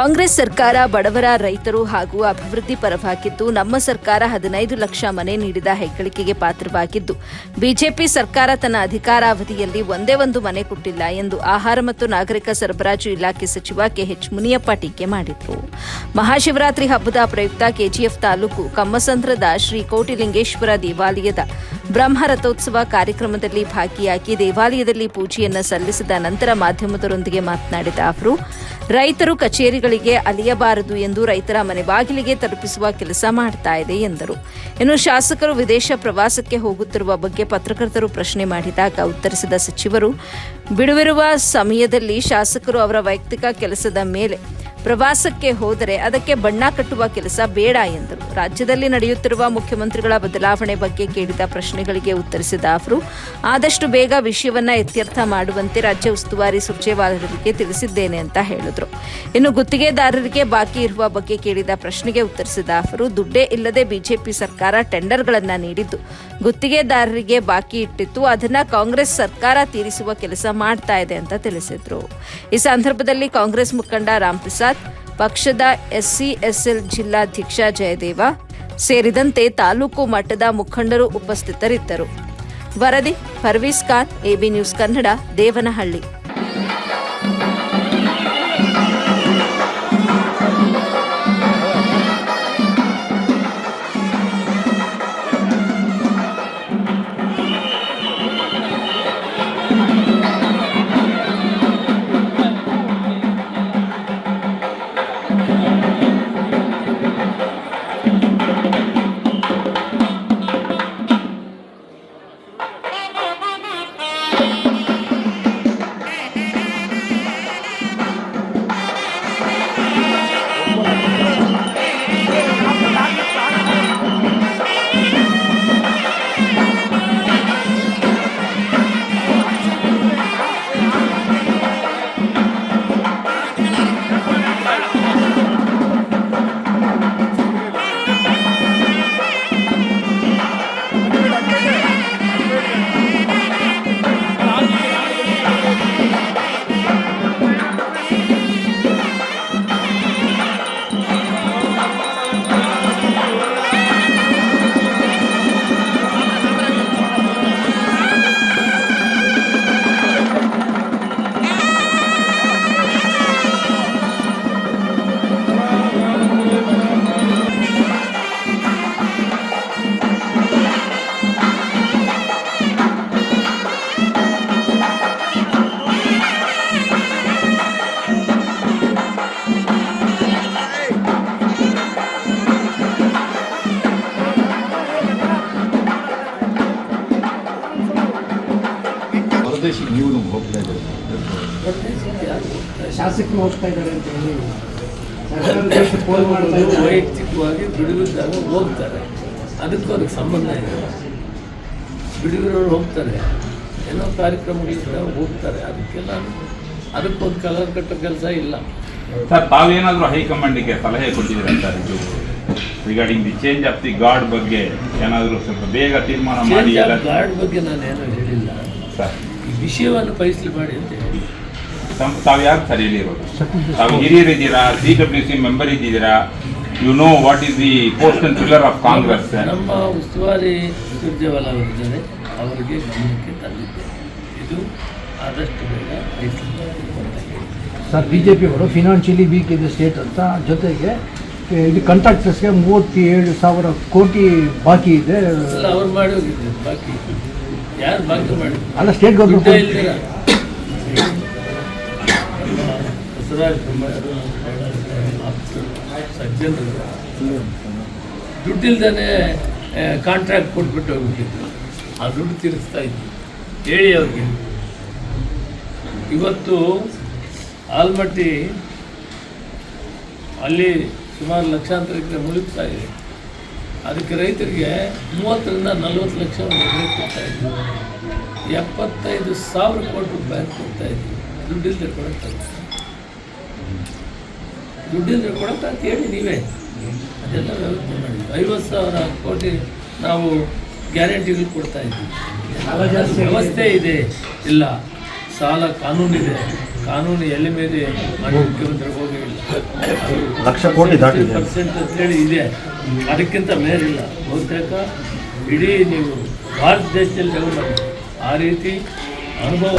ಕಾಂಗ್ರೆಸ್ ಸರ್ಕಾರ ಬಡವರ, ರೈತರು ಹಾಗೂ ಅಭಿವೃದ್ಧಿ ಪರವಾಗಿದ್ದು, ನಮ್ಮ ಸರ್ಕಾರ 15 ಲಕ್ಷ ಮನೆ ನೀಡಿದ ಹೆಗ್ಗಳಿಕೆಗೆ ಪಾತ್ರವಾಗಿದ್ದು, ಬಿಜೆಪಿ ಸರ್ಕಾರ ತನ್ನ ಅಧಿಕಾರಾವಧಿಯಲ್ಲಿ ಒಂದೇ ಒಂದು ಮನೆ ಕೊಟ್ಟಿಲ್ಲ ಎಂದು ಆಹಾರ ಮತ್ತು ನಾಗರಿಕ ಸರಬರಾಜು ಇಲಾಖೆ ಸಚಿವ ಕೆಎಚ್ ಮುನಿಯಪ್ಪ ಟೀಕೆ ಮಾಡಿದರು. ಮಹಾಶಿವರಾತ್ರಿ ಹಬ್ಬದ ಪ್ರಯುಕ್ತ ಕೆಜಿಎಫ್ ತಾಲೂಕು ಕಮ್ಮಸಂದ್ರದ ಶ್ರೀ ಕೋಟಿಲಿಂಗೇಶ್ವರ ದೇವಾಲಯದ ಬ್ರಹ್ಮರಥೋತ್ಸವ ಕಾರ್ಯಕ್ರಮದಲ್ಲಿ ಭಾಗಿಯಾಗಿ ದೇವಾಲಯದಲ್ಲಿ ಪೂಜೆಯನ್ನು ಸಲ್ಲಿಸಿದ ನಂತರ ಮಾಧ್ಯಮದವರೊಂದಿಗೆ ಮಾತನಾಡಿದ ಅವರು, ರೈತರು ಕಚೇರಿಗಳಿಗೆ ಅಲಿಯಬಾರದು ಎಂದು ರೈತರ ಮನೆ ಬಾಗಿಲಿಗೆ ತಲುಪಿಸುವ ಕೆಲಸ ಮಾಡ್ತಾ ಇದೆ ಎಂದರು. ಇನ್ನು ಶಾಸಕರು ವಿದೇಶ ಪ್ರವಾಸಕ್ಕೆ ಹೋಗುತ್ತಿರುವ ಬಗ್ಗೆ ಪತ್ರಕರ್ತರು ಪ್ರಶ್ನೆ ಮಾಡಿದಾಗ ಉತ್ತರಿಸಿದ ಸಚಿವರು, ಬಿಡುವಿರುವ ಸಮಯದಲ್ಲಿ ಶಾಸಕರು ಅವರ ವೈಯಕ್ತಿಕ ಕೆಲಸದ ಮೇಲೆ ಪ್ರವಾಸಕ್ಕೆ ಹೋದರೆ ಅದಕ್ಕೆ ಬಣ್ಣ ಕಟ್ಟುವ ಕೆಲಸ ಬೇಡ ಎಂದರು. ರಾಜ್ಯದಲ್ಲಿ ನಡೆಯುತ್ತಿರುವ ಮುಖ್ಯಮಂತ್ರಿಗಳ ಬದಲಾವಣೆ ಬಗ್ಗೆ ಕೇಳಿದ ಪ್ರಶ್ನೆಗಳಿಗೆ ಉತ್ತರಿಸಿದ ಅವರು, ಆದಷ್ಟು ಬೇಗ ವಿಷಯವನ್ನ ಇತ್ಯರ್ಥ ಮಾಡುವಂತೆ ರಾಜ್ಯ ಉಸ್ತುವಾರಿ ಸುರ್ಜೇವಾಲರಿಗೆ ತಿಳಿಸಿದ್ದೇನೆ ಅಂತ ಹೇಳಿದರು. ಇನ್ನು ಗುತ್ತಿಗೆದಾರರಿಗೆ ಬಾಕಿ ಇರುವ ಬಗ್ಗೆ ಕೇಳಿದ ಪ್ರಶ್ನೆಗೆ ಉತ್ತರಿಸಿದ ಅವರು, ದುಡ್ಡೇ ಇಲ್ಲದೆ ಬಿಜೆಪಿ ಸರ್ಕಾರ ಟೆಂಡರ್ಗಳನ್ನು ನೀಡಿದ್ದು ಗುತ್ತಿಗೆದಾರರಿಗೆ ಬಾಕಿ ಇಟ್ಟಿತ್ತು, ಅದನ್ನ ಕಾಂಗ್ರೆಸ್ ಸರ್ಕಾರ ತೀರಿಸುವ ಕೆಲಸ ಮಾಡ್ತಾ ಇದೆ ಅಂತ ತಿಳಿಸಿದ್ರು. ಈ ಸಂದರ್ಭದಲ್ಲಿ ಕಾಂಗ್ರೆಸ್ ಮುಖಂಡ ರಾಮ್ಪ್ರಸಾದ್, ಪಕ್ಷದ ಎಸ್ಸಿ-ಎಸ್ಎಲ್ ಜಿಲ್ಲಾಧ್ಯಕ್ಷ ಜಯದೇವ ಸೇರಿದಂತೆ ತಾಲೂಕು ಮಟ್ಟದ ಮುಖಂಡರು ಉಪಸ್ಥಿತರಿದ್ದರು. ವರದಿ ಪರ್ವೀಸ್ ಖಾನ್, ಎಬಿ ನ್ಯೂಸ್ ಕನ್ನಡ, ದೇವನಹಳ್ಳಿ. ನೀವು ಹೋಗ್ತಾ ಇದ್ದಾರೆ, ಶಾಸಕರು ಹೋಗ್ತಾ ಇದ್ದಾರೆ ಅಂತ ಹೇಳಿ ಪೋಲ್ ಮಾಡ್ತಾ ಇದ್ದಾರೆ. ವೈಯಕ್ತಿಕವಾಗಿ ಬಿಡುವಿದ್ದಾಗ ಹೋಗ್ತಾರೆ, ಅದಕ್ಕೂ ಅದಕ್ಕೆ ಸಂಬಂಧ ಇದೆ. ಬಿಡುವಿರೋರು ಹೋಗ್ತಾರೆ, ಏನೋ ಕಾರ್ಯಕ್ರಮಗಳಿದ್ದಾಗ ಹೋಗ್ತಾರೆ, ಅದಕ್ಕೊಂದು ಕಲರ್ ಕಟ್ಟೋ ಕೆಲಸ ಇಲ್ಲ. ಸರ್, ತಾವೇನಾದರೂ ಹೈಕಮಾಂಡಿಗೆ ಸಲಹೆ ಕೊಟ್ಟಿದ್ದೀರಾ ಸರ್? ಇದು regarding the change of the guard ಬಗ್ಗೆ ಏನಾದರೂ ಸ್ವಲ್ಪ ಬೇಗ ತೀರ್ಮಾನ ಮಾಡಿ. ಗಾರ್ಡ್ ಬಗ್ಗೆ ನಾನೇನು ಹೇಳಿಲ್ಲ ಸರ್, ಈ ವಿಷಯವನ್ನು ಫೈಸಲಿ ಮಾಡಿ ಅಂತ ಹೇಳಿ. ತಾವು ಯಾರು ಸರ್ ಹೇಳಿರೋದು? ತಾವು ಹಿರಿಯರಿದ್ದೀರಾ, CWC ಮೆಂಬರ್ ಇದ್ದೀರಾ, you know what is the post and pillar of Congress. ನಮ್ಮ ಉಸ್ತುವಾರಿ ಸುರ್ಜೇವಾಲ ಅವರಿದ್ದಾರೆ, ಅವರಿಗೆ ಗಮನಕ್ಕೆ ತಂದಿದ್ದೆ. ಇದು ಆದಷ್ಟು ಬೇಗ ಸರ್, ಬಿಜೆಪಿ ಅವರು ಫಿನಾನ್ಷಿಯಲಿ ವೀಕ್ ಇದೆ ಸ್ಟೇಟ್ ಅಂತ, ಜೊತೆಗೆ ಇದು ಕಾಂಟ್ರಾಕ್ಟರ್ಸ್ಗೆ 37,000 ಕೋಟಿ ಬಾಕಿ ಇದೆ. ಅವ್ರು ಮಾಡಿ ಹೋಗಿದ್ದಾರೆ ಬಾಕಿ. ಯಾರು ಬಾಕಿ ಮಾಡಿ? ಅಲ್ಲ, ಸ್ಟೇಟ್ ಗೌರ್ಮೆಂಟ್ ಸಜ್ಜನರು ದುಡ್ಡಿಲ್ದೇ ಕಾಂಟ್ರಾಕ್ಟ್ ಕೊಟ್ಬಿಟ್ಟು ಹೋಗ್ಬಿಟ್ಟಿದ್ರು, ಆ ದುಡ್ಡು ತೀರಿಸ್ತಾ ಇದ್ವಿ ಹೇಳಿ ಅವ್ರಿಗೆ. ಇವತ್ತು ಆಲ್ಮಟ್ಟಿ ಅಲ್ಲಿ ಸುಮಾರು ಲಕ್ಷಾಂತರ ಎಕರೆ ಮುಳುಗ್ತಾ ಇದೆ. ಅದಕ್ಕೆ ರೈತರಿಗೆ 30ರಿಂದ 40 ಲಕ್ಷ ಕೊಡ್ತಾ ಇದ್ವಿ. 75,000 ಕೋಟಿ ರೂಪಾಯಿ ಕೊಡ್ತಾ ಇದ್ವಿ. ದುಡ್ಡಿಲ್ಲದೆ ಕೊಡೋಕ್ಕಾಗುತ್ತೆ, ದುಡ್ಡಿಲ್ಲದೆ ಕೊಡೋಕ್ಕಾಗ್ತ ಹೇಳಿ ನೀವೇ. ಅದೆಲ್ಲ ವ್ಯವಸ್ಥೆ ಮಾಡಿದ್ವಿ. 50,000 ಕೋಟಿ ನಾವು ಗ್ಯಾರಂಟಿಗಳು ಕೊಡ್ತಾ ಇದ್ವಿ. ವ್ಯವಸ್ಥೆ ಇದೆ, ಇಲ್ಲ ಸಾಲ ಕಾನೂನಿದೆ. ಕಾನೂನು ಎಲ್ಲಿ ಮೇಲೆ ಮಾಡಿ ಮುಖ್ಯಮಂತ್ರಿಗೆ ಹೋಗಿಲ್ಲ. 1,00,000 ಕೋಟಿ ದಾಟಿದೆ. % ಅಂತೇಳಿ ಇದೆ, ಅದಕ್ಕಿಂತ ಮೇಲಿಲ್ಲ. ಬಹುತೇಕ ಇಡೀ ನೀವು ಭಾರತ ದೇಶದಲ್ಲಿ ಲೆವೆಲ್ ಆ ರೀತಿ ಅನುಭವ